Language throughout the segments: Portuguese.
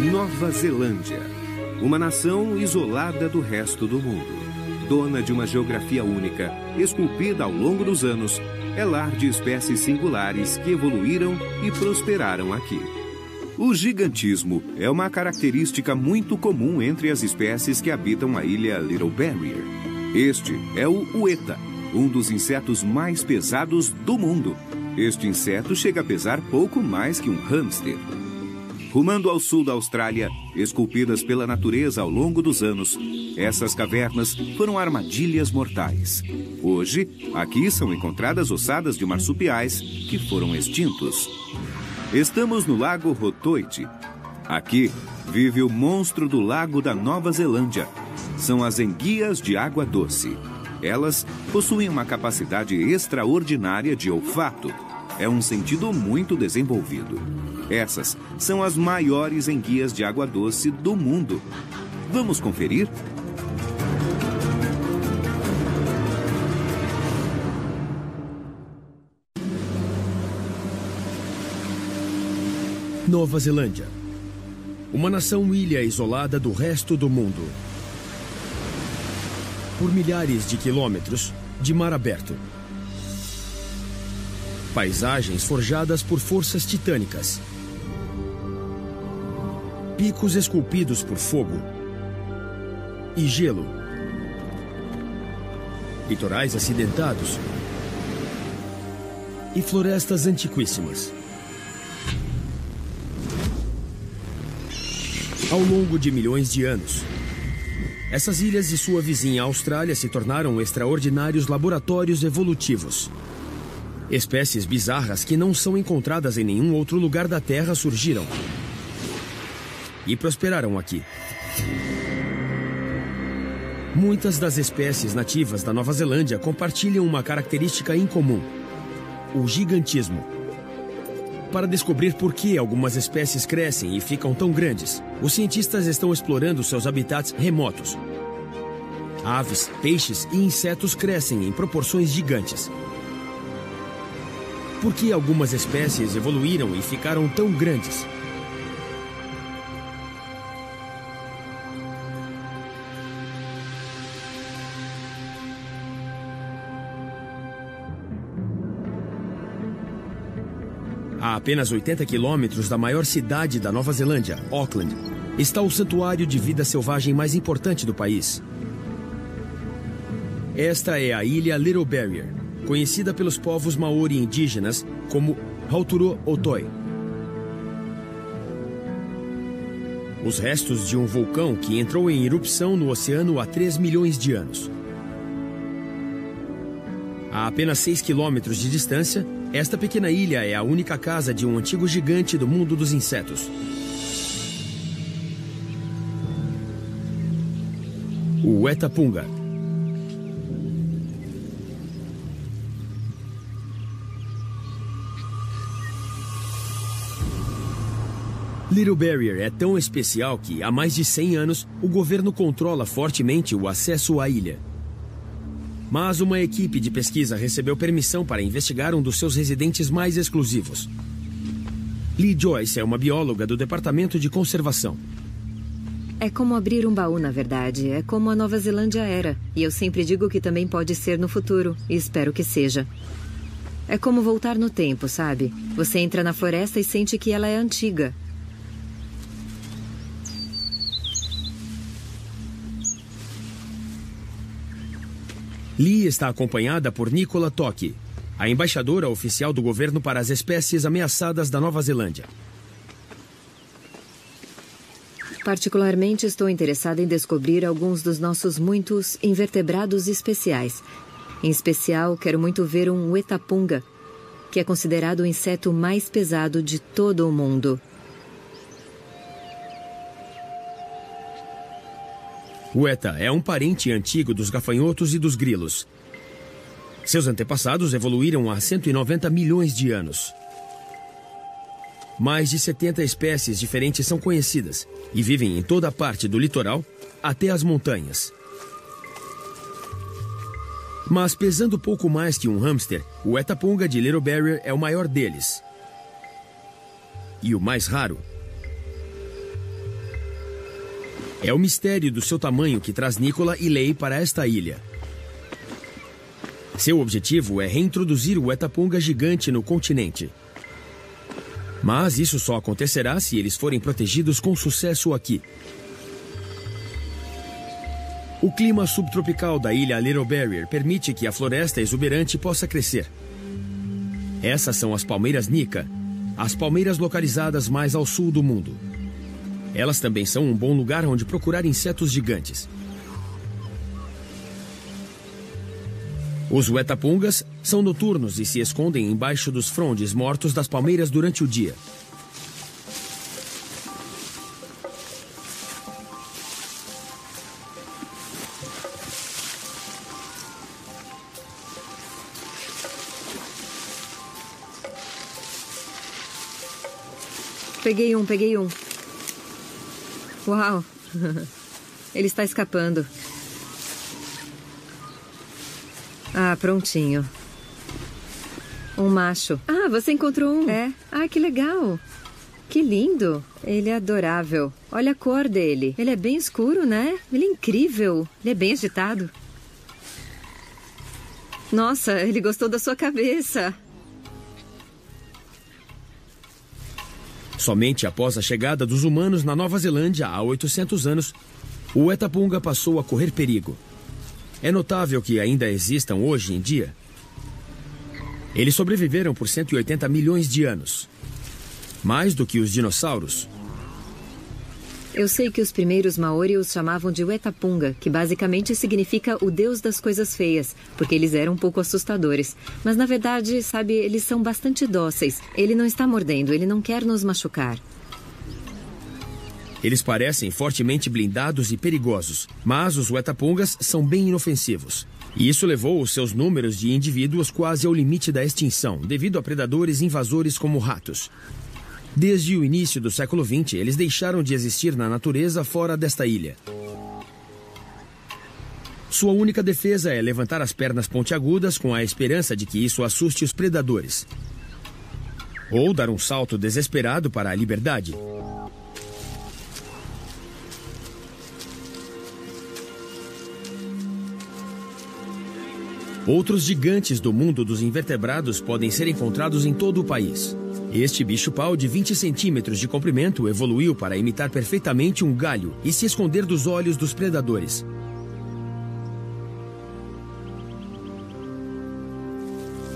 Nova Zelândia, uma nação isolada do resto do mundo. Dona de uma geografia única, esculpida ao longo dos anos, é lar de espécies singulares que evoluíram e prosperaram aqui. O gigantismo é uma característica muito comum entre as espécies que habitam a ilha Little Barrier. Este é o ueta, um dos insetos mais pesados do mundo. Este inseto chega a pesar pouco mais que um hamster. Rumando ao sul da Austrália, esculpidas pela natureza ao longo dos anos, essas cavernas foram armadilhas mortais. Hoje, aqui são encontradas ossadas de marsupiais que foram extintos. Estamos no Lago Rotoiti. Aqui vive o monstro do lago da Nova Zelândia. São as enguias de água doce. Elas possuem uma capacidade extraordinária de olfato. É um sentido muito desenvolvido. Essas são as maiores enguias de água doce do mundo. Vamos conferir? Nova Zelândia. Uma nação-ilha isolada do resto do mundo. Por milhares de quilômetros de mar aberto. Paisagens forjadas por forças titânicas. Picos esculpidos por fogo e gelo. Litorais acidentados e florestas antiquíssimas. Ao longo de milhões de anos, essas ilhas e sua vizinha Austrália se tornaram extraordinários laboratórios evolutivos. Espécies bizarras que não são encontradas em nenhum outro lugar da Terra surgiram e prosperaram aqui. Muitas das espécies nativas da Nova Zelândia compartilham uma característica incomum: o gigantismo. Para descobrir por que algumas espécies crescem e ficam tão grandes, os cientistas estão explorando seus habitats remotos. Aves, peixes e insetos crescem em proporções gigantes. Por que algumas espécies evoluíram e ficaram tão grandes? A apenas 80 quilômetros da maior cidade da Nova Zelândia, Auckland, está o santuário de vida selvagem mais importante do país. Esta é a ilha Little Barrier, conhecida pelos povos maori indígenas como Hauturo Otoi. Os restos de um vulcão que entrou em erupção no oceano há 3 milhões de anos. A apenas 6 quilômetros de distância, esta pequena ilha é a única casa de um antigo gigante do mundo dos insetos. O Ueta-Punga. Little Barrier é tão especial que, há mais de 100 anos, o governo controla fortemente o acesso à ilha. Mas uma equipe de pesquisa recebeu permissão para investigar um dos seus residentes mais exclusivos. Lee Joyce é uma bióloga do Departamento de Conservação. É como abrir um baú, na verdade. É como a Nova Zelândia era. E eu sempre digo que também pode ser no futuro. E espero que seja. É como voltar no tempo, sabe? Você entra na floresta e sente que ela é antiga. Lee está acompanhada por Nicola Toki, a embaixadora oficial do governo para as espécies ameaçadas da Nova Zelândia. Particularmente estou interessada em descobrir alguns dos nossos muitos invertebrados especiais. Em especial, quero muito ver um Ueta-Punga, que é considerado o inseto mais pesado de todo o mundo. O Ueta é um parente antigo dos gafanhotos e dos grilos. Seus antepassados evoluíram há 190 milhões de anos. Mais de 70 espécies diferentes são conhecidas e vivem em toda a parte do litoral até as montanhas. Mas pesando pouco mais que um hamster, o Ueta-Punga de Little Barrier é o maior deles. E o mais raro. É o mistério do seu tamanho que traz Nicola e Lei para esta ilha. Seu objetivo é reintroduzir o Etapunga gigante no continente. Mas isso só acontecerá se eles forem protegidos com sucesso aqui. O clima subtropical da ilha Little Barrier permite que a floresta exuberante possa crescer. Essas são as palmeiras Nika, as palmeiras localizadas mais ao sul do mundo. Elas também são um bom lugar onde procurar insetos gigantes. Os Wetapungas são noturnos e se escondem embaixo dos frondes mortos das palmeiras durante o dia. Peguei um. Uau! Ele está escapando. Ah, prontinho. Um macho. Ah, você encontrou um? É. Ah, que legal. Que lindo. Ele é adorável. Olha a cor dele. Ele é bem escuro, né? Ele é incrível. Ele é bem agitado. Nossa, ele gostou da sua cabeça. Somente após a chegada dos humanos na Nova Zelândia há 800 anos, o Etapunga passou a correr perigo. É notável que ainda existam hoje em dia. Eles sobreviveram por 180 milhões de anos. Mais do que os dinossauros. Eu sei que os primeiros Maori os chamavam de Wetapunga, que basicamente significa o deus das coisas feias, porque eles eram um pouco assustadores. Mas na verdade, sabe, eles são bastante dóceis. Ele não está mordendo, ele não quer nos machucar. Eles parecem fortemente blindados e perigosos, mas os Wetapungas são bem inofensivos. E isso levou os seus números de indivíduos quase ao limite da extinção, devido a predadores invasores como ratos. Desde o início do século XX, eles deixaram de existir na natureza fora desta ilha. Sua única defesa é levantar as pernas pontiagudas com a esperança de que isso assuste os predadores. Ou dar um salto desesperado para a liberdade. Outros gigantes do mundo dos invertebrados podem ser encontrados em todo o país. Este bicho-pau de 20 centímetros de comprimento evoluiu para imitar perfeitamente um galho e se esconder dos olhos dos predadores.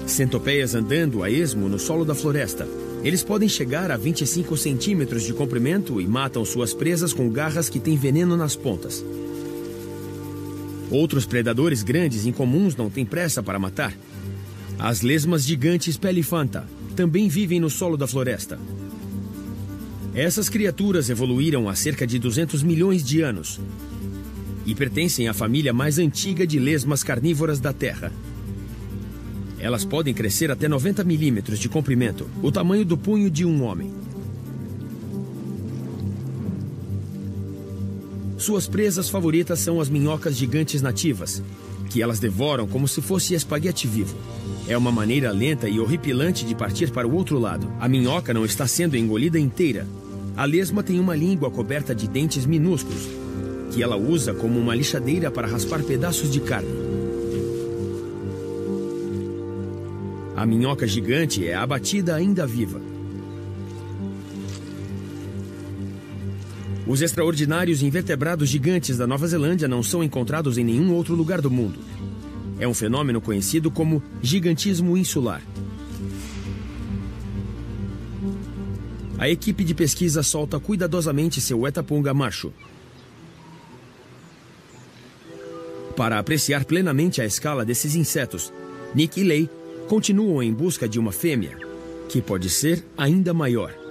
Centopeias andando a esmo no solo da floresta. Eles podem chegar a 25 centímetros de comprimento e matam suas presas com garras que têm veneno nas pontas. Outros predadores grandes e incomuns não têm pressa para matar. As lesmas gigantes pelifanta também vivem no solo da floresta. Essas criaturas evoluíram há cerca de 200 milhões de anos e pertencem à família mais antiga de lesmas carnívoras da Terra. Elas podem crescer até 90 milímetros de comprimento, o tamanho do punho de um homem. Suas presas favoritas são as minhocas gigantes nativas, que elas devoram como se fosse espaguete vivo. É uma maneira lenta e horripilante de partir para o outro lado. A minhoca não está sendo engolida inteira. A lesma tem uma língua coberta de dentes minúsculos, que ela usa como uma lixadeira para raspar pedaços de carne. A minhoca gigante é abatida ainda viva. Os extraordinários invertebrados gigantes da Nova Zelândia não são encontrados em nenhum outro lugar do mundo. É um fenômeno conhecido como gigantismo insular. A equipe de pesquisa solta cuidadosamente seu Etapunga macho. Para apreciar plenamente a escala desses insetos, Nick e Lei continuam em busca de uma fêmea, que pode ser ainda maior.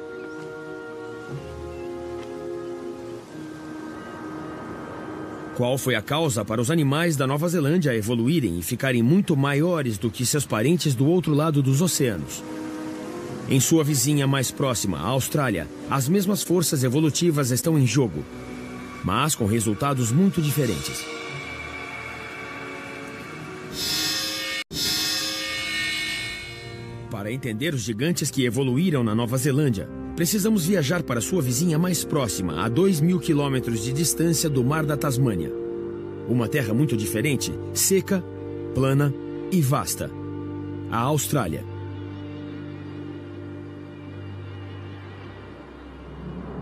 Qual foi a causa para os animais da Nova Zelândia evoluírem e ficarem muito maiores do que seus parentes do outro lado dos oceanos? Em sua vizinha mais próxima, a Austrália, as mesmas forças evolutivas estão em jogo, mas com resultados muito diferentes. Para entender os gigantes que evoluíram na Nova Zelândia, precisamos viajar para sua vizinha mais próxima, a 2.000 quilômetros de distância do Mar da Tasmânia. Uma terra muito diferente, seca, plana e vasta. A Austrália.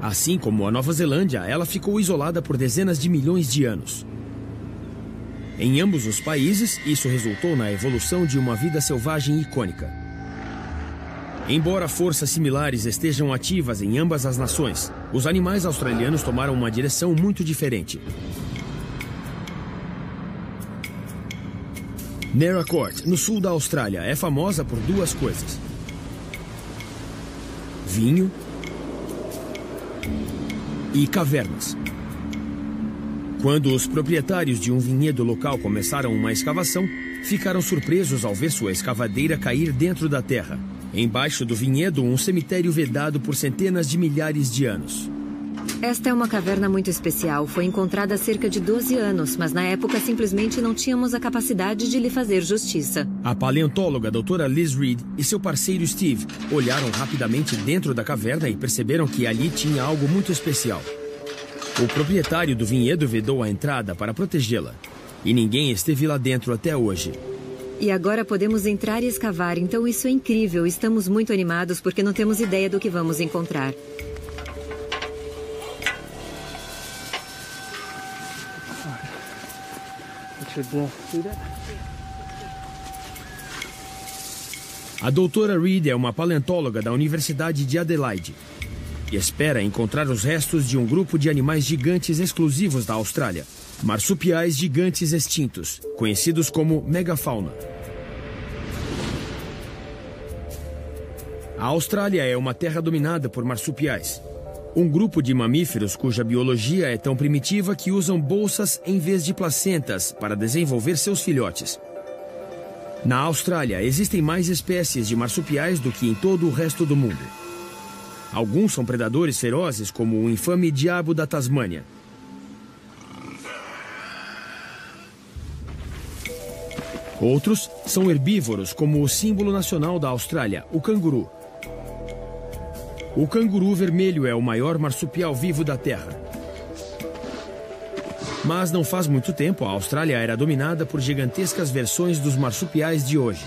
Assim como a Nova Zelândia, ela ficou isolada por dezenas de milhões de anos. Em ambos os países, isso resultou na evolução de uma vida selvagem icônica. Embora forças similares estejam ativas em ambas as nações, os animais australianos tomaram uma direção muito diferente. Narra Court, no sul da Austrália, é famosa por duas coisas: vinho e cavernas. Quando os proprietários de um vinhedo local começaram uma escavação, ficaram surpresos ao ver sua escavadeira cair dentro da terra. Embaixo do vinhedo, um cemitério vedado por centenas de milhares de anos. Esta é uma caverna muito especial. Foi encontrada há cerca de 12 anos, mas na época simplesmente não tínhamos a capacidade de lhe fazer justiça. A paleontóloga a doutora Liz Reed e seu parceiro Steve olharam rapidamente dentro da caverna e perceberam que ali tinha algo muito especial. O proprietário do vinhedo vedou a entrada para protegê-la. E ninguém esteve lá dentro até hoje. E agora podemos entrar e escavar, então isso é incrível. Estamos muito animados porque não temos ideia do que vamos encontrar. A doutora Reed é uma paleontóloga da Universidade de Adelaide e espera encontrar os restos de um grupo de animais gigantes exclusivos da Austrália. Marsupiais gigantes extintos, conhecidos como megafauna. A Austrália é uma terra dominada por marsupiais, um grupo de mamíferos cuja biologia é tão primitiva que usam bolsas em vez de placentas para desenvolver seus filhotes. Na Austrália, existem mais espécies de marsupiais do que em todo o resto do mundo. Alguns são predadores ferozes, como o infame diabo da Tasmânia. Outros são herbívoros, como o símbolo nacional da Austrália, o canguru. O canguru vermelho é o maior marsupial vivo da Terra. Mas não faz muito tempo, a Austrália era dominada por gigantescas versões dos marsupiais de hoje.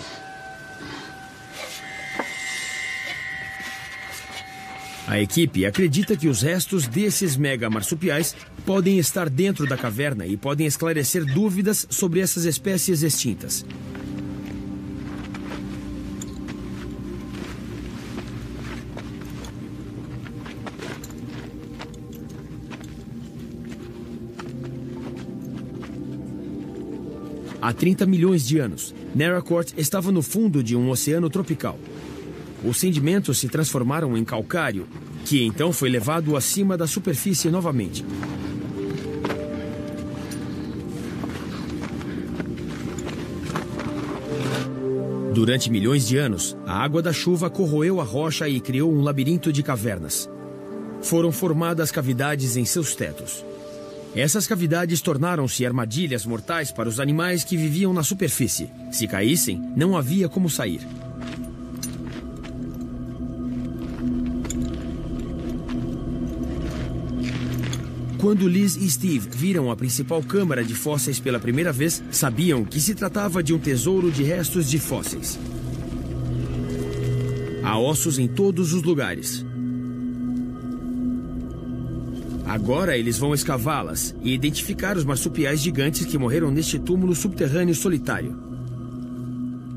A equipe acredita que os restos desses mega marsupiais podem estar dentro da caverna e podem esclarecer dúvidas sobre essas espécies extintas. Há 30 milhões de anos, Narra Court estava no fundo de um oceano tropical. Os sedimentos se transformaram em calcário, que então foi levado acima da superfície novamente. Durante milhões de anos, a água da chuva corroeu a rocha e criou um labirinto de cavernas. Foram formadas cavidades em seus tetos. Essas cavidades tornaram-se armadilhas mortais para os animais que viviam na superfície. Se caíssem, não havia como sair. Quando Liz e Steve viram a principal câmara de fósseis pela primeira vez, sabiam que se tratava de um tesouro de restos de fósseis. Há ossos em todos os lugares. Agora eles vão escavá-las e identificar os marsupiais gigantes que morreram neste túmulo subterrâneo solitário.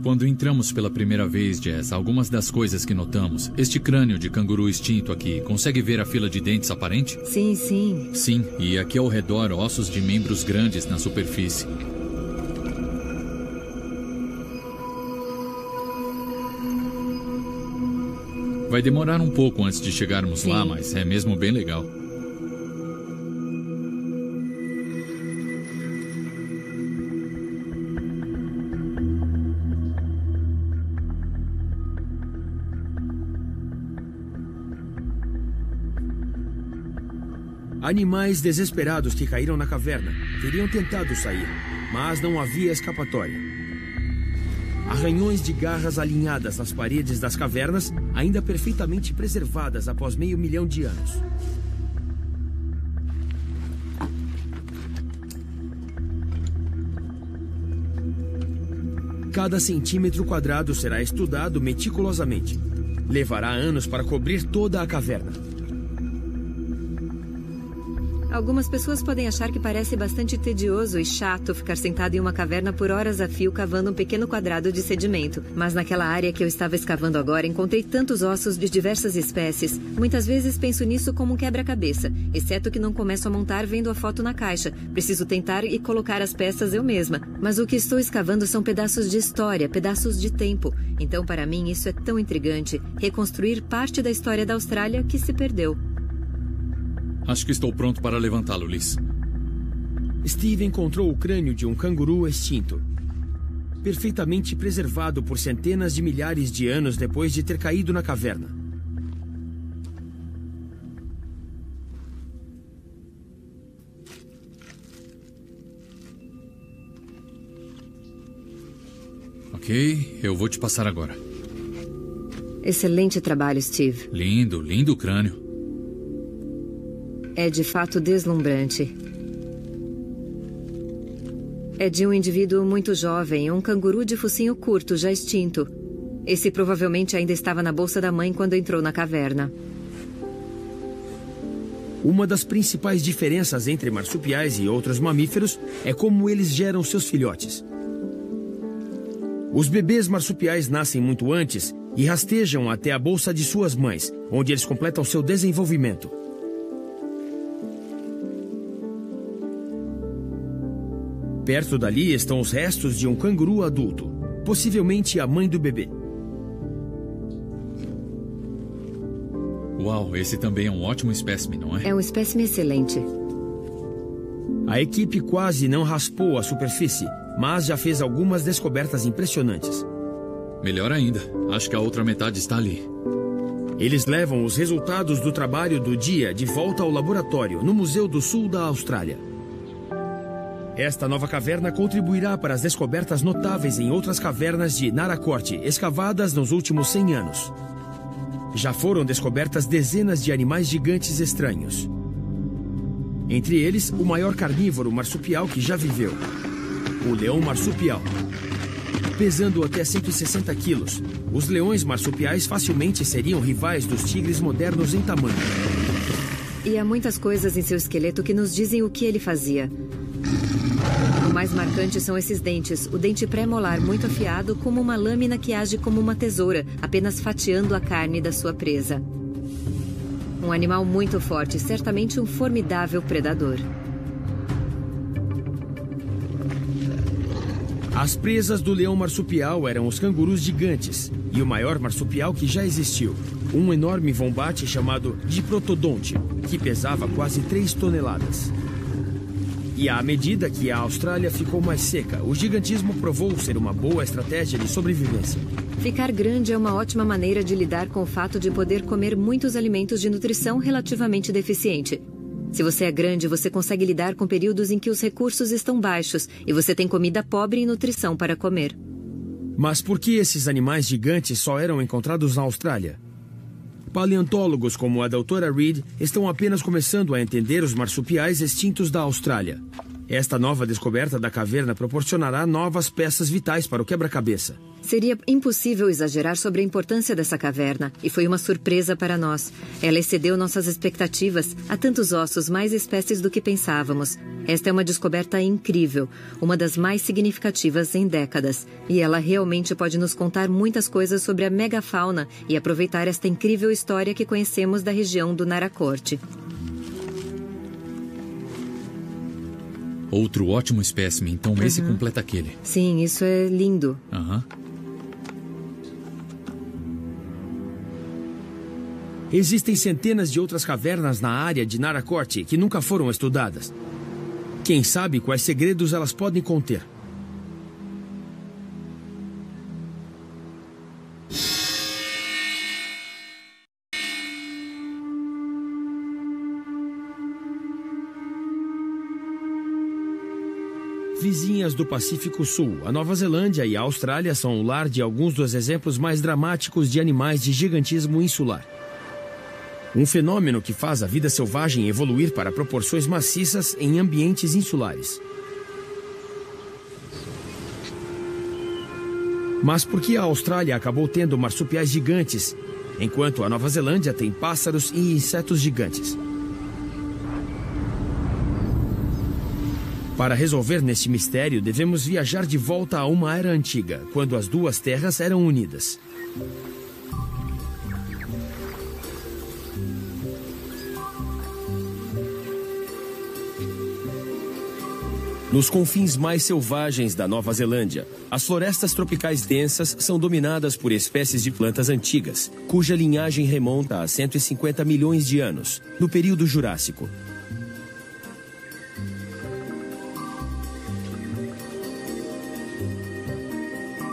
Quando entramos pela primeira vez, Jess, algumas das coisas que notamos, este crânio de canguru extinto aqui, consegue ver a fila de dentes aparente? Sim, sim. Sim, e aqui ao redor ossos de membros grandes na superfície. Vai demorar um pouco antes de chegarmos lá, mas é mesmo bem legal. Animais desesperados que caíram na caverna teriam tentado sair, mas não havia escapatória. Arranhões de garras alinhadas nas paredes das cavernas, ainda perfeitamente preservadas após 500 mil de anos. Cada centímetro quadrado será estudado meticulosamente. Levará anos para cobrir toda a caverna. Algumas pessoas podem achar que parece bastante tedioso e chato ficar sentado em uma caverna por horas a fio cavando um pequeno quadrado de sedimento. Mas naquela área que eu estava escavando agora, encontrei tantos ossos de diversas espécies. Muitas vezes penso nisso como um quebra-cabeça, exceto que não começo a montar vendo a foto na caixa. Preciso tentar e colocar as peças eu mesma. Mas o que estou escavando são pedaços de história, pedaços de tempo. Então, para mim, isso é tão intrigante. Reconstruir parte da história da Austrália que se perdeu. Acho que estou pronto para levantá-lo, Liz. Steve encontrou o crânio de um canguru extinto. Perfeitamente preservado por centenas de milhares de anos depois de ter caído na caverna. Ok, eu vou te passar agora. Excelente trabalho, Steve. Lindo, lindo crânio. É de fato deslumbrante. É de um indivíduo muito jovem, um canguru de focinho curto, já extinto. Esse provavelmente ainda estava na bolsa da mãe quando entrou na caverna. Uma das principais diferenças entre marsupiais e outros mamíferos é como eles geram seus filhotes. Os bebês marsupiais nascem muito antes e rastejam até a bolsa de suas mães, onde eles completam seu desenvolvimento. Perto dali estão os restos de um canguru adulto, possivelmente a mãe do bebê. Uau, esse também é um ótimo espécime, não é? É um espécime excelente. A equipe quase não raspou a superfície, mas já fez algumas descobertas impressionantes. Melhor ainda, acho que a outra metade está ali. Eles levam os resultados do trabalho do dia de volta ao laboratório, no Museu do Sul da Austrália. Esta nova caverna contribuirá para as descobertas notáveis em outras cavernas de Naracoorte, escavadas nos últimos 100 anos. Já foram descobertas dezenas de animais gigantes estranhos. Entre eles, o maior carnívoro marsupial que já viveu, o leão marsupial. Pesando até 160 quilos, os leões marsupiais facilmente seriam rivais dos tigres modernos em tamanho. E há muitas coisas em seu esqueleto que nos dizem o que ele fazia. O mais marcante são esses dentes, o dente pré-molar muito afiado como uma lâmina que age como uma tesoura, apenas fatiando a carne da sua presa. Um animal muito forte, certamente um formidável predador. As presas do leão marsupial eram os cangurus gigantes e o maior marsupial que já existiu, um enorme vombate chamado diprotodonte, que pesava quase 3 toneladas. E à medida que a Austrália ficou mais seca, o gigantismo provou ser uma boa estratégia de sobrevivência. Ficar grande é uma ótima maneira de lidar com o fato de poder comer muitos alimentos de nutrição relativamente deficiente. Se você é grande, você consegue lidar com períodos em que os recursos estão baixos e você tem comida pobre em nutrição para comer. Mas por que esses animais gigantes só eram encontrados na Austrália? Paleontólogos como a doutora Reed estão apenas começando a entender os marsupiais extintos da Austrália. Esta nova descoberta da caverna proporcionará novas peças vitais para o quebra-cabeça. Seria impossível exagerar sobre a importância dessa caverna, e foi uma surpresa para nós. Ela excedeu nossas expectativas. Há tantos ossos, mais espécies do que pensávamos. Esta é uma descoberta incrível, uma das mais significativas em décadas. E ela realmente pode nos contar muitas coisas sobre a megafauna e aproveitar esta incrível história que conhecemos da região do Naracoorte. Outro ótimo espécime, então esse completa aquele. Sim, isso é lindo. Existem centenas de outras cavernas na área de Naracoorte que nunca foram estudadas. Quem sabe quais segredos elas podem conter? Vizinhas do Pacífico Sul, a Nova Zelândia e a Austrália são o lar de alguns dos exemplos mais dramáticos de animais de gigantismo insular. Um fenômeno que faz a vida selvagem evoluir para proporções maciças em ambientes insulares. Mas por que a Austrália acabou tendo marsupiais gigantes, enquanto a Nova Zelândia tem pássaros e insetos gigantes? Para resolver neste mistério, devemos viajar de volta a uma era antiga, quando as duas terras eram unidas. Nos confins mais selvagens da Nova Zelândia, as florestas tropicais densas são dominadas por espécies de plantas antigas, cuja linhagem remonta a 150 milhões de anos, no período Jurássico.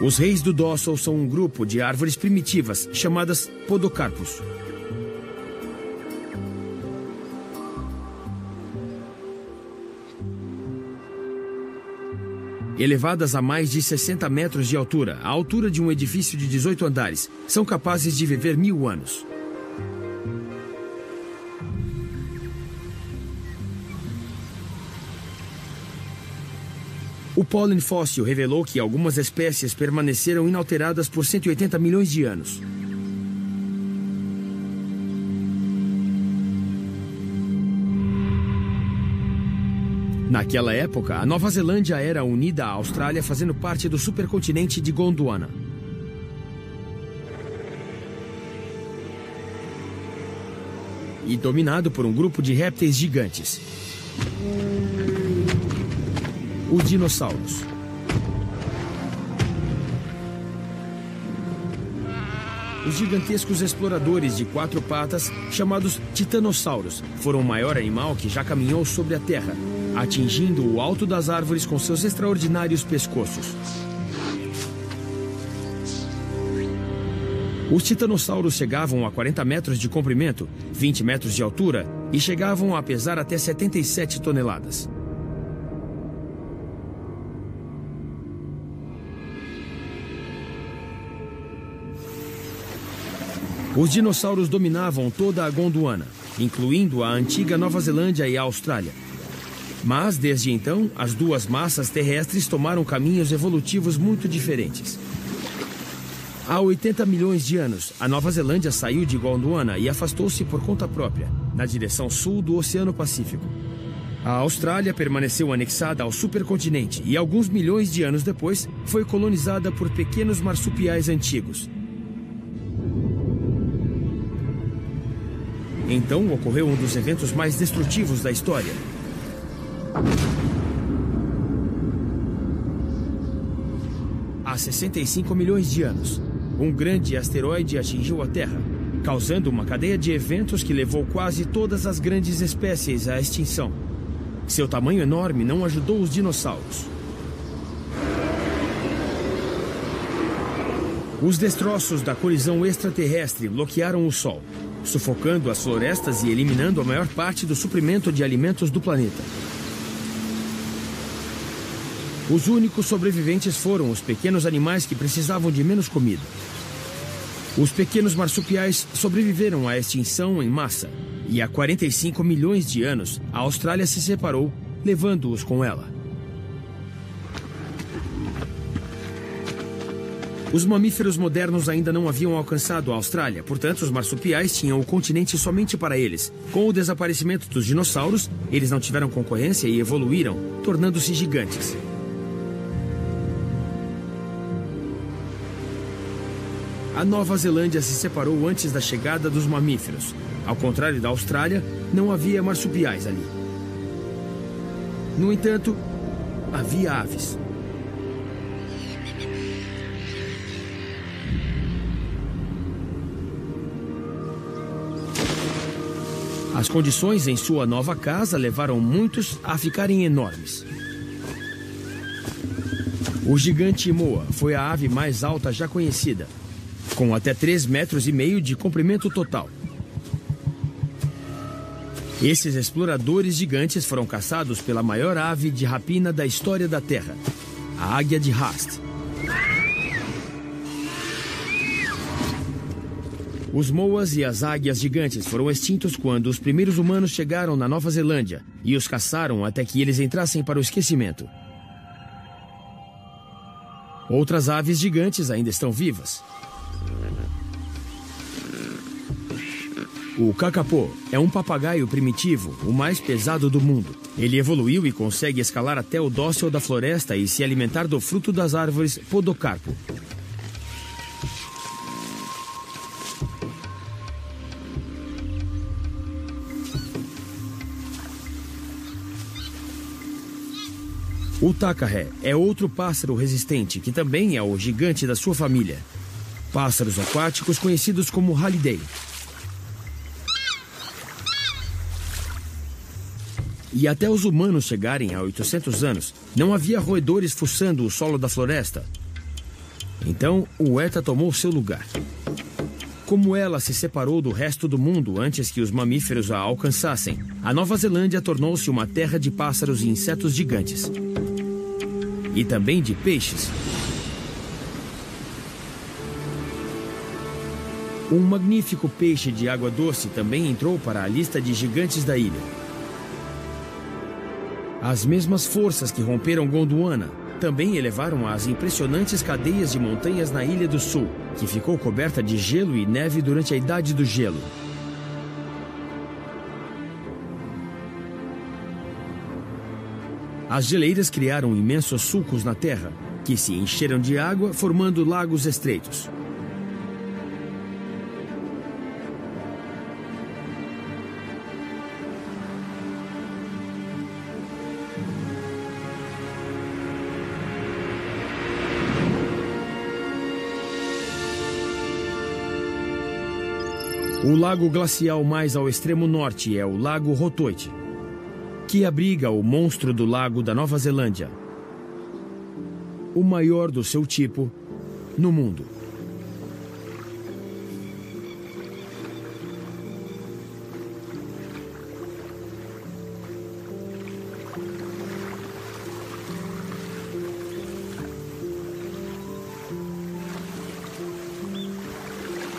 Os reis do Dawson são um grupo de árvores primitivas chamadas podocarpos. Elevadas a mais de 60 metros de altura, a altura de um edifício de 18 andares, são capazes de viver 1000 anos. O pólen fóssil revelou que algumas espécies permaneceram inalteradas por 180 milhões de anos. Naquela época, a Nova Zelândia era unida à Austrália, fazendo parte do supercontinente de Gondwana. E dominado por um grupo de répteis gigantes. Os dinossauros. Os gigantescos exploradores de 4 patas, chamados titanossauros, foram o maior animal que já caminhou sobre a Terra, atingindo o alto das árvores com seus extraordinários pescoços. Os titanossauros chegavam a 40 metros de comprimento, 20 metros de altura e chegavam a pesar até 77 toneladas. Os dinossauros dominavam toda a Gondwana, incluindo a antiga Nova Zelândia e a Austrália. Mas, desde então, as duas massas terrestres tomaram caminhos evolutivos muito diferentes. Há 80 milhões de anos, a Nova Zelândia saiu de Gondwana e afastou-se por conta própria, na direção sul do Oceano Pacífico. A Austrália permaneceu anexada ao supercontinente e, alguns milhões de anos depois, foi colonizada por pequenos marsupiais antigos. Então ocorreu um dos eventos mais destrutivos da história. Há 65 milhões de anos, um grande asteroide atingiu a Terra, causando uma cadeia de eventos que levou quase todas as grandes espécies à extinção. Seu tamanho enorme não ajudou os dinossauros. Os destroços da colisão extraterrestre bloquearam o Sol, sufocando as florestas e eliminando a maior parte do suprimento de alimentos do planeta. Os únicos sobreviventes foram os pequenos animais que precisavam de menos comida. Os pequenos marsupiais sobreviveram à extinção em massa, e há 45 milhões de anos, a Austrália se separou, levando-os com ela. Os mamíferos modernos ainda não haviam alcançado a Austrália, portanto, os marsupiais tinham o continente somente para eles. Com o desaparecimento dos dinossauros, eles não tiveram concorrência e evoluíram, tornando-se gigantes. A Nova Zelândia se separou antes da chegada dos mamíferos. Ao contrário da Austrália, não havia marsupiais ali. No entanto, havia aves. As condições em sua nova casa levaram muitos a ficarem enormes. O gigante moa foi a ave mais alta já conhecida, com até 3,5 metros de comprimento total. Esses exploradores gigantes foram caçados pela maior ave de rapina da história da Terra, a águia de Haast. Os moas e as águias gigantes foram extintos quando os primeiros humanos chegaram na Nova Zelândia e os caçaram até que eles entrassem para o esquecimento. Outras aves gigantes ainda estão vivas. O kakapo é um papagaio primitivo, o mais pesado do mundo. Ele evoluiu e consegue escalar até o dócil da floresta e se alimentar do fruto das árvores podocarpo. O tacaré é outro pássaro resistente, que também é o gigante da sua família. Pássaros aquáticos conhecidos como Halliday. E até os humanos chegarem a 800 anos, não havia roedores fuçando o solo da floresta. Então, o Weta tomou seu lugar. Como ela se separou do resto do mundo antes que os mamíferos a alcançassem, a Nova Zelândia tornou-se uma terra de pássaros e insetos gigantes. E também de peixes. Um magnífico peixe de água doce também entrou para a lista de gigantes da ilha. As mesmas forças que romperam Gondwana também elevaram as impressionantes cadeias de montanhas na Ilha do Sul, que ficou coberta de gelo e neve durante a Idade do Gelo. As geleiras criaram imensos sulcos na terra, que se encheram de água, formando lagos estreitos. O lago glacial mais ao extremo norte é o Lago Rotoiti, que abriga o monstro do lago da Nova Zelândia, o maior do seu tipo no mundo.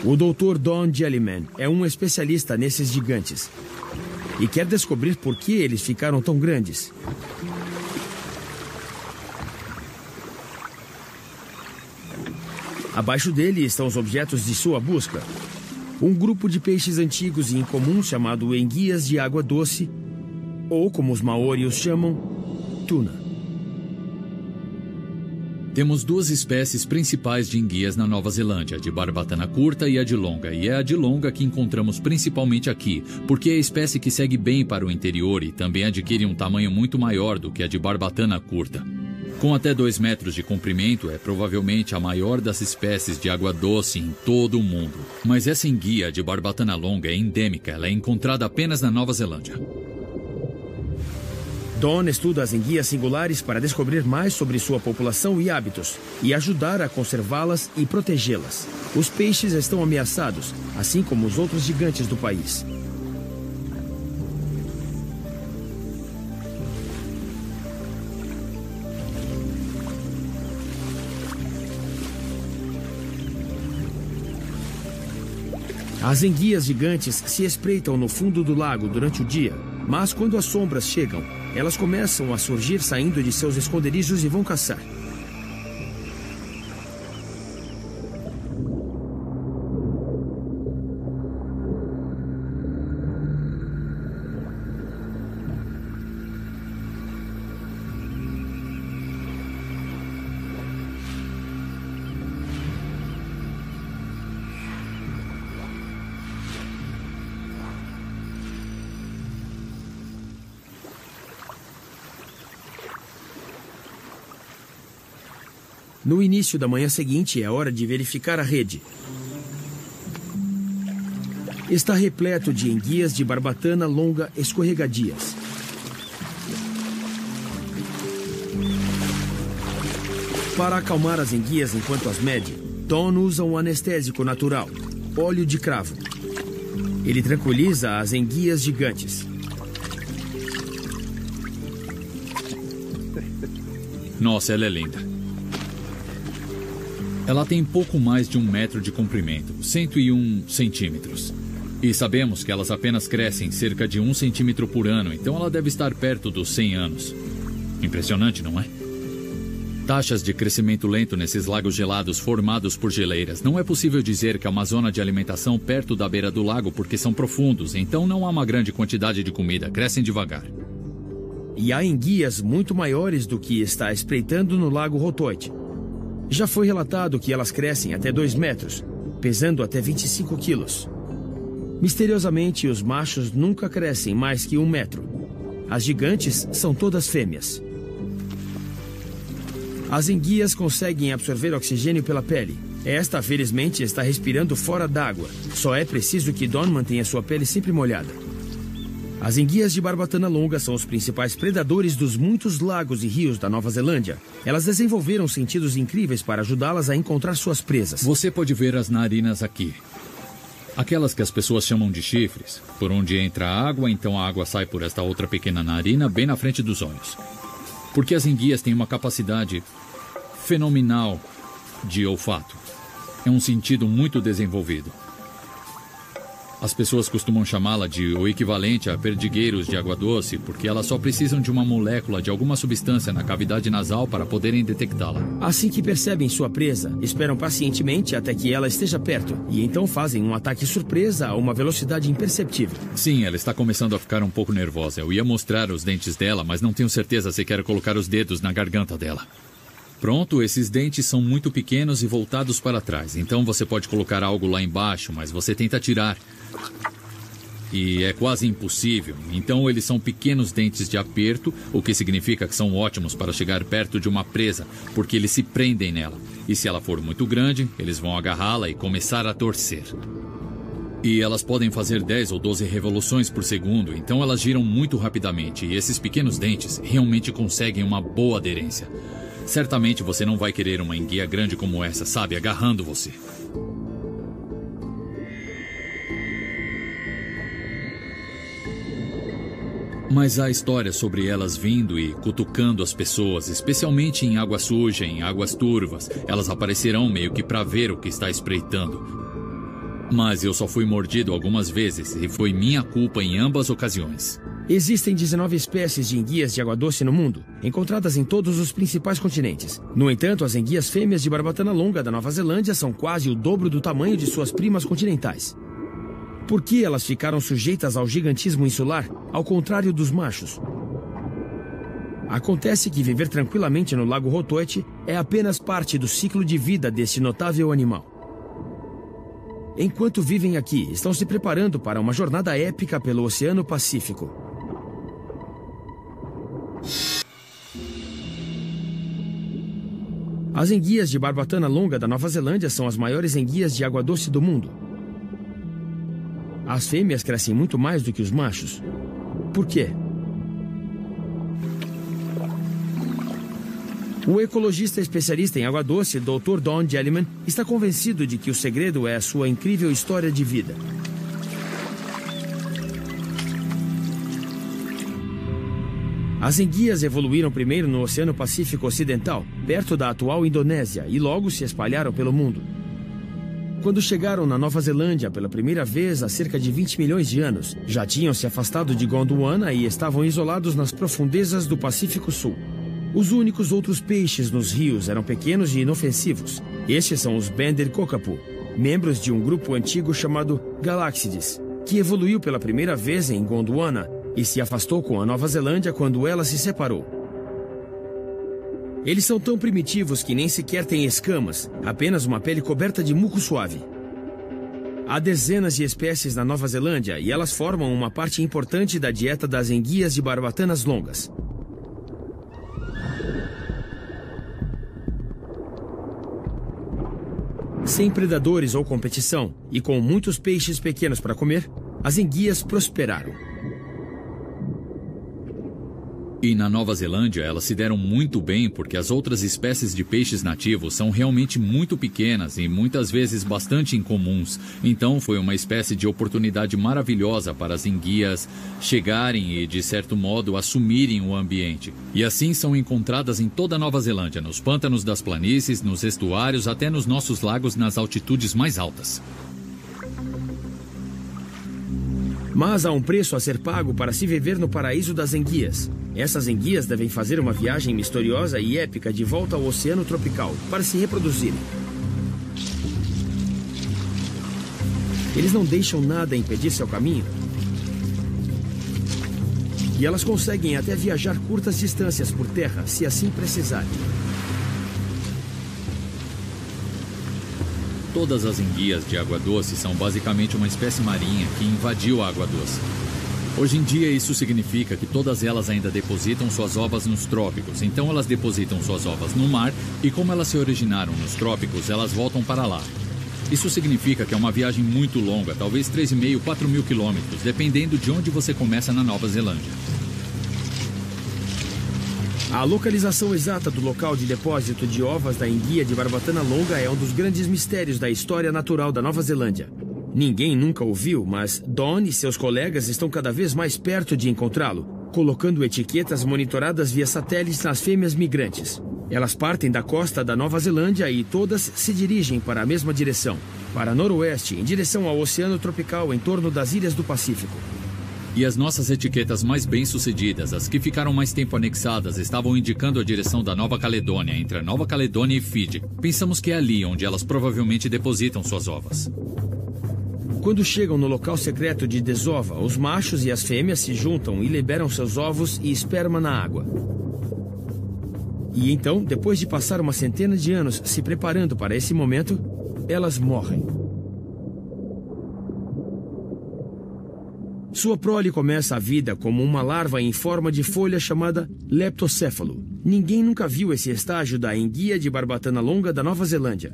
O Dr. Don Jellyman é um especialista nesses gigantes e quer descobrir por que eles ficaram tão grandes. Abaixo dele estão os objetos de sua busca. Um grupo de peixes antigos e incomuns chamado enguias de água doce, ou como os maori os chamam, tuna. Temos duas espécies principais de enguias na Nova Zelândia, a de barbatana curta e a de longa. E é a de longa que encontramos principalmente aqui, porque é a espécie que segue bem para o interior e também adquire um tamanho muito maior do que a de barbatana curta. Com até 2 metros de comprimento, é provavelmente a maior das espécies de água doce em todo o mundo. Mas essa enguia de barbatana longa é endêmica, ela é encontrada apenas na Nova Zelândia. Don estuda as enguias singulares para descobrir mais sobre sua população e hábitos e ajudar a conservá-las e protegê-las. Os peixes estão ameaçados, assim como os outros gigantes do país. As enguias gigantes se espreitam no fundo do lago durante o dia, mas quando as sombras chegam, elas começam a surgir saindo de seus esconderijos e vão caçar. No início da manhã seguinte, é hora de verificar a rede. Está repleto de enguias de barbatana longa escorregadias. Para acalmar as enguias enquanto as mede, Don usa um anestésico natural, óleo de cravo. Ele tranquiliza as enguias gigantes. Nossa, ela é linda. Ela tem pouco mais de 1 metro de comprimento, 101 centímetros. E sabemos que elas apenas crescem cerca de 1 centímetro por ano, então ela deve estar perto dos 100 anos. Impressionante, não é? Taxas de crescimento lento nesses lagos gelados formados por geleiras. Não é possível dizer que há uma zona de alimentação perto da beira do lago porque são profundos, então não há uma grande quantidade de comida, crescem devagar. E há enguias muito maiores do que está espreitando no lago Rotoite. Já foi relatado que elas crescem até 2 metros, pesando até 25 quilos. Misteriosamente, os machos nunca crescem mais que 1 metro. As gigantes são todas fêmeas. As enguias conseguem absorver oxigênio pela pele. Esta, felizmente, está respirando fora d'água. Só é preciso que Dawn mantenha sua pele sempre molhada. As enguias de barbatana longa são os principais predadores dos muitos lagos e rios da Nova Zelândia. Elas desenvolveram sentidos incríveis para ajudá-las a encontrar suas presas. Você pode ver as narinas aqui. Aquelas que as pessoas chamam de chifres. Por onde entra a água, então a água sai por esta outra pequena narina bem na frente dos olhos. Porque as enguias têm uma capacidade fenomenal de olfato. É um sentido muito desenvolvido. As pessoas costumam chamá-la de o equivalente a perdigueiros de água doce, porque elas só precisam de uma molécula de alguma substância na cavidade nasal para poderem detectá-la. Assim que percebem sua presa, esperam pacientemente até que ela esteja perto, e então fazem um ataque surpresa a uma velocidade imperceptível. Sim, ela está começando a ficar um pouco nervosa. Eu ia mostrar os dentes dela, mas não tenho certeza se quero colocar os dedos na garganta dela. Pronto, esses dentes são muito pequenos e voltados para trás. Então você pode colocar algo lá embaixo, mas você tenta tirar. E é quase impossível. Então eles são pequenos dentes de aperto, o que significa que são ótimos para chegar perto de uma presa, porque eles se prendem nela. E se ela for muito grande, eles vão agarrá-la e começar a torcer. E elas podem fazer 10 ou 12 revoluções por segundo, então elas giram muito rapidamente. E esses pequenos dentes realmente conseguem uma boa aderência. Certamente você não vai querer uma enguia grande como essa, sabe, agarrando você. Mas há histórias sobre elas vindo e cutucando as pessoas, especialmente em água suja, em águas turvas. Elas aparecerão meio que para ver o que está espreitando. Mas eu só fui mordido algumas vezes e foi minha culpa em ambas ocasiões. Existem 19 espécies de enguias de água doce no mundo, encontradas em todos os principais continentes. No entanto, as enguias fêmeas de barbatana longa da Nova Zelândia são quase o dobro do tamanho de suas primas continentais. Por que elas ficaram sujeitas ao gigantismo insular, ao contrário dos machos? Acontece que viver tranquilamente no Lago Rotoite é apenas parte do ciclo de vida deste notável animal. Enquanto vivem aqui, estão se preparando para uma jornada épica pelo Oceano Pacífico. As enguias de barbatana longa da Nova Zelândia são as maiores enguias de água doce do mundo. As fêmeas crescem muito mais do que os machos. Por quê? O ecologista especialista em água doce, Dr. Don Jellyman, está convencido de que o segredo é a sua incrível história de vida. As enguias evoluíram primeiro no Oceano Pacífico Ocidental, perto da atual Indonésia, e logo se espalharam pelo mundo. Quando chegaram na Nova Zelândia pela primeira vez há cerca de 20 milhões de anos, já tinham se afastado de Gondwana e estavam isolados nas profundezas do Pacífico Sul. Os únicos outros peixes nos rios eram pequenos e inofensivos. Estes são os Bender Kokapu, membros de um grupo antigo chamado Galaxides, que evoluiu pela primeira vez em Gondwana e se afastou com a Nova Zelândia quando ela se separou. Eles são tão primitivos que nem sequer têm escamas, apenas uma pele coberta de muco suave. Há dezenas de espécies na Nova Zelândia e elas formam uma parte importante da dieta das enguias de barbatanas longas. Sem predadores ou competição, e com muitos peixes pequenos para comer, as enguias prosperaram. E na Nova Zelândia, elas se deram muito bem porque as outras espécies de peixes nativos são realmente muito pequenas e muitas vezes bastante incomuns. Então foi uma espécie de oportunidade maravilhosa para as enguias chegarem e, de certo modo, assumirem o ambiente. E assim são encontradas em toda a Nova Zelândia, nos pântanos das planícies, nos estuários, até nos nossos lagos nas altitudes mais altas. Mas há um preço a ser pago para se viver no paraíso das enguias. Essas enguias devem fazer uma viagem misteriosa e épica de volta ao oceano tropical para se reproduzirem. Eles não deixam nada impedir seu caminho. E elas conseguem até viajar curtas distâncias por terra, se assim precisarem. Todas as enguias de água doce são basicamente uma espécie marinha que invadiu a água doce. Hoje em dia, isso significa que todas elas ainda depositam suas ovas nos trópicos. Então, elas depositam suas ovas no mar e, como elas se originaram nos trópicos, elas voltam para lá. Isso significa que é uma viagem muito longa, talvez 3.500, 4.000 quilômetros, dependendo de onde você começa na Nova Zelândia. A localização exata do local de depósito de ovas da enguia de Barbatana Longa é um dos grandes mistérios da história natural da Nova Zelândia. Ninguém nunca o viu, mas Don e seus colegas estão cada vez mais perto de encontrá-lo, colocando etiquetas monitoradas via satélites nas fêmeas migrantes. Elas partem da costa da Nova Zelândia e todas se dirigem para a mesma direção, para noroeste, em direção ao Oceano Tropical em torno das ilhas do Pacífico. E as nossas etiquetas mais bem-sucedidas, as que ficaram mais tempo anexadas, estavam indicando a direção da Nova Caledônia, entre a Nova Caledônia e Fiji. Pensamos que é ali onde elas provavelmente depositam suas ovas. Quando chegam no local secreto de desova, os machos e as fêmeas se juntam e liberam seus ovos e esperma na água. E então, depois de passar uma centena de anos se preparando para esse momento, elas morrem. Sua prole começa a vida como uma larva em forma de folha chamada leptocéfalo. Ninguém nunca viu esse estágio da enguia de Barbatana Longa da Nova Zelândia.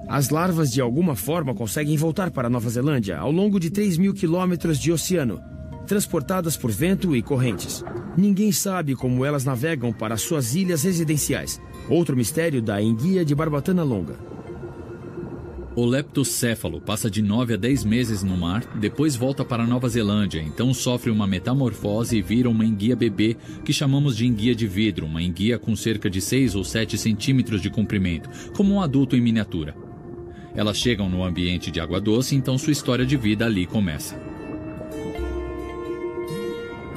As larvas de alguma forma conseguem voltar para a Nova Zelândia ao longo de 3.000 quilômetros de oceano, transportadas por vento e correntes. Ninguém sabe como elas navegam para suas ilhas residenciais. Outro mistério da enguia de Barbatana Longa. O leptocéfalo passa de 9 a 10 meses no mar, depois volta para a Nova Zelândia, então sofre uma metamorfose e vira uma enguia bebê, que chamamos de enguia de vidro, uma enguia com cerca de 6 ou 7 centímetros de comprimento, como um adulto em miniatura. Elas chegam no ambiente de água doce, então sua história de vida ali começa.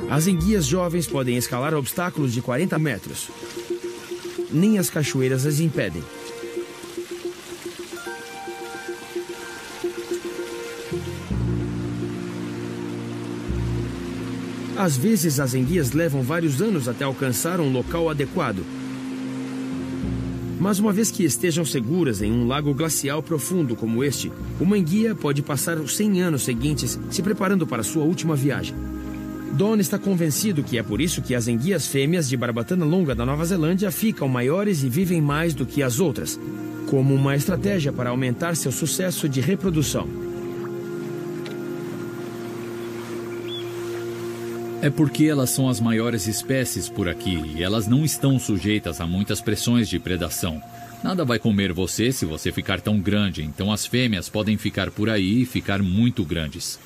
As enguias jovens podem escalar obstáculos de 40 metros. Nem as cachoeiras as impedem. Às vezes, as enguias levam vários anos até alcançar um local adequado. Mas uma vez que estejam seguras em um lago glacial profundo como este, uma enguia pode passar os 100 anos seguintes se preparando para sua última viagem. Don está convencido que é por isso que as enguias fêmeas de Barbatana Longa da Nova Zelândia ficam maiores e vivem mais do que as outras, como uma estratégia para aumentar seu sucesso de reprodução. É porque elas são as maiores espécies por aqui e elas não estão sujeitas a muitas pressões de predação. Nada vai comer você se você ficar tão grande, então as fêmeas podem ficar por aí e ficar muito grandes.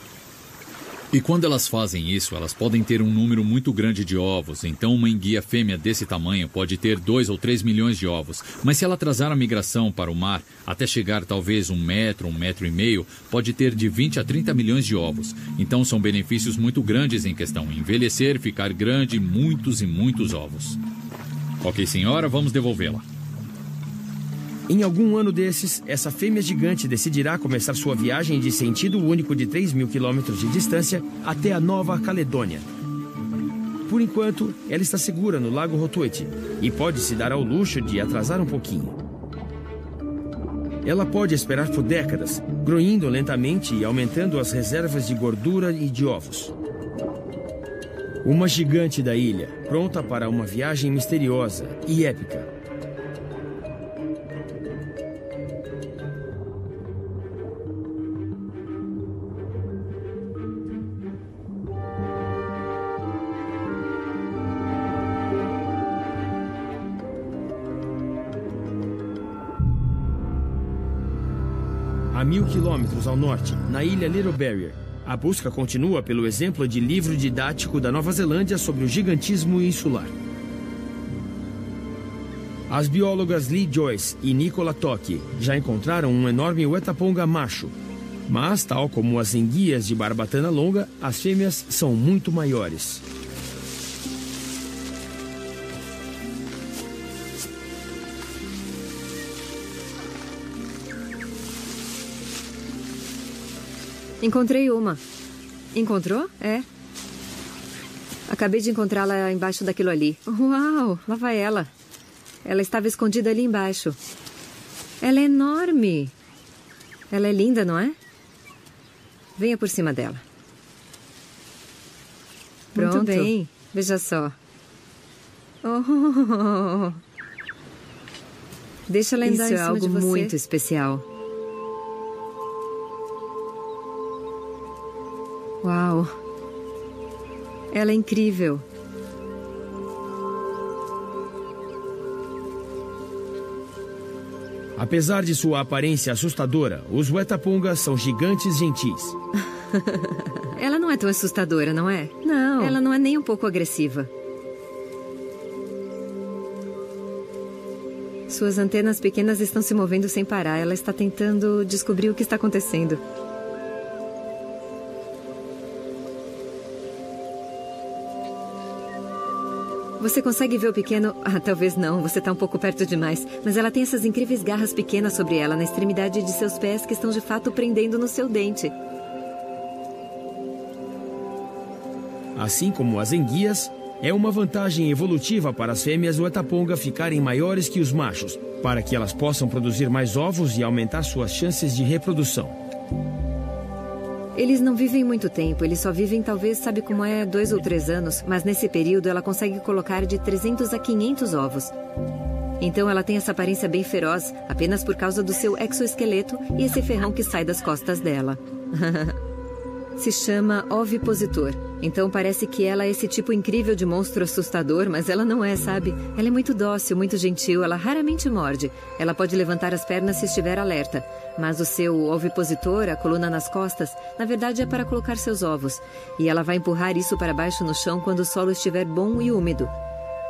E quando elas fazem isso, elas podem ter um número muito grande de ovos, então uma enguia fêmea desse tamanho pode ter 2 ou 3 milhões de ovos. Mas se ela atrasar a migração para o mar, até chegar talvez 1 metro, 1,5 metros, pode ter de 20 a 30 milhões de ovos. Então são benefícios muito grandes em questão: envelhecer, ficar grande, muitos e muitos ovos. Ok, senhora, vamos devolvê-la. Em algum ano desses, essa fêmea gigante decidirá começar sua viagem de sentido único de 3.000 quilômetros de distância até a Nova Caledônia. Por enquanto, ela está segura no Lago Rotoiti e pode se dar ao luxo de atrasar um pouquinho. Ela pode esperar por décadas, groindo lentamente e aumentando as reservas de gordura e de ovos. Uma gigante da ilha, pronta para uma viagem misteriosa e épica. a 1000 quilômetros ao norte, na ilha Little Barrier. A busca continua pelo exemplo de livro didático da Nova Zelândia sobre o gigantismo insular. As biólogas Lee Joyce e Nicola Toki já encontraram um enorme Wetaponga macho. Mas, tal como as enguias de barbatana longa, as fêmeas são muito maiores. Encontrei uma. Encontrou? É. Acabei de encontrá-la embaixo daquilo ali. Uau, lá vai ela. Ela estava escondida ali embaixo. Ela é enorme. Ela é linda, não é? Venha por cima dela. Pronto. Muito bem. Veja só. Oh. Deixa ela andar em cima de você. Isso é algo muito especial. Uau. Ela é incrível. Apesar de sua aparência assustadora, os Wetapungas são gigantes gentis. Ela não é tão assustadora, não é? Não. Ela não é nem um pouco agressiva. Suas antenas pequenas estão se movendo sem parar. Ela está tentando descobrir o que está acontecendo. Você consegue ver o pequeno... Ah, talvez não, você está um pouco perto demais. Mas ela tem essas incríveis garras pequenas sobre ela, na extremidade de seus pés, que estão de fato prendendo no seu dente. Assim como as enguias, é uma vantagem evolutiva para as fêmeas Wetaponga ficarem maiores que os machos, para que elas possam produzir mais ovos e aumentar suas chances de reprodução. Eles não vivem muito tempo, eles só vivem talvez, sabe como é, 2 ou 3 anos, mas nesse período ela consegue colocar de 300 a 500 ovos. Então ela tem essa aparência bem feroz, apenas por causa do seu exoesqueleto e esse ferrão que sai das costas dela. Se chama ovipositor. Então parece que ela é esse tipo incrível de monstro assustador, mas ela não é, sabe? Ela é muito dócil, muito gentil, ela raramente morde. Ela pode levantar as pernas se estiver alerta. Mas o seu ovipositor, a coluna nas costas, na verdade é para colocar seus ovos. E ela vai empurrar isso para baixo no chão quando o solo estiver bom e úmido.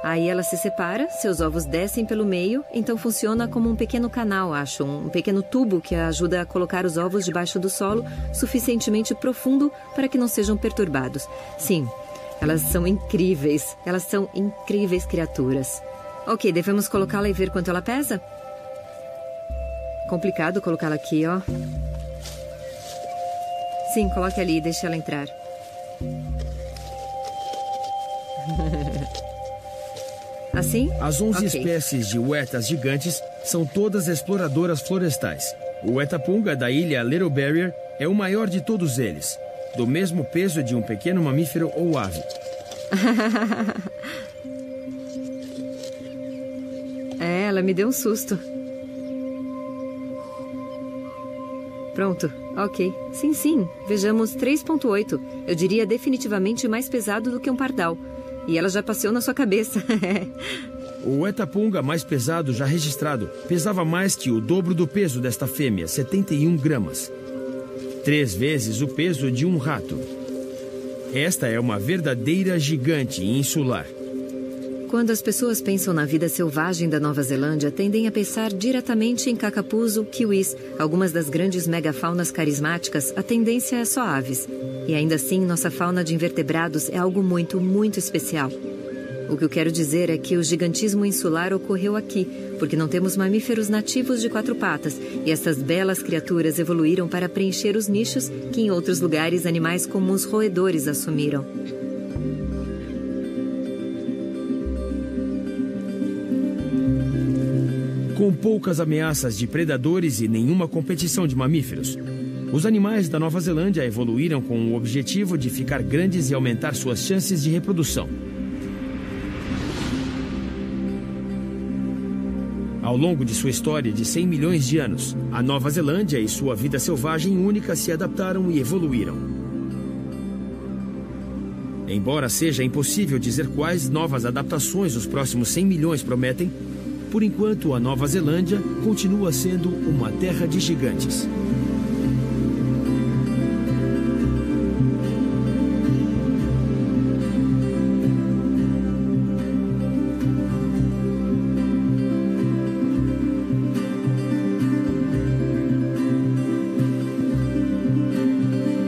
Aí ela se separa, seus ovos descem pelo meio, então funciona como um pequeno canal, acho, um pequeno tubo que ajuda a colocar os ovos debaixo do solo suficientemente profundo para que não sejam perturbados. Sim, elas são incríveis criaturas. Ok, devemos colocá-la e ver quanto ela pesa? Complicado colocá-la aqui, ó. Sim, coloque ali e deixe ela entrar. Assim? As 11 espécies de wetas gigantes são todas exploradoras florestais. O Wetapunga da ilha Little Barrier é o maior de todos eles, do mesmo peso de um pequeno mamífero ou ave. Ela me deu um susto. Pronto, ok. Sim. Vejamos 3,8. Eu diria definitivamente mais pesado do que um pardal. E ela já passeou na sua cabeça. O Wetapunga mais pesado já registrado pesava mais que o dobro do peso desta fêmea, 71 gramas. 3 vezes o peso de um rato. Esta é uma verdadeira gigante insular. Quando as pessoas pensam na vida selvagem da Nova Zelândia, tendem a pensar diretamente em cacapuzo, kiwis, algumas das grandes megafaunas carismáticas, a tendência é só aves. E ainda assim, nossa fauna de invertebrados é algo muito, muito especial. O que eu quero dizer é que o gigantismo insular ocorreu aqui, porque não temos mamíferos nativos de 4 patas, e essas belas criaturas evoluíram para preencher os nichos que em outros lugares animais como os roedores assumiram. Com poucas ameaças de predadores e nenhuma competição de mamíferos, os animais da Nova Zelândia evoluíram com o objetivo de ficar grandes e aumentar suas chances de reprodução. Ao longo de sua história de 100 milhões de anos, a Nova Zelândia e sua vida selvagem única se adaptaram e evoluíram. Embora seja impossível dizer quais novas adaptações os próximos 100 milhões prometem, por enquanto a Nova Zelândia continua sendo uma terra de gigantes.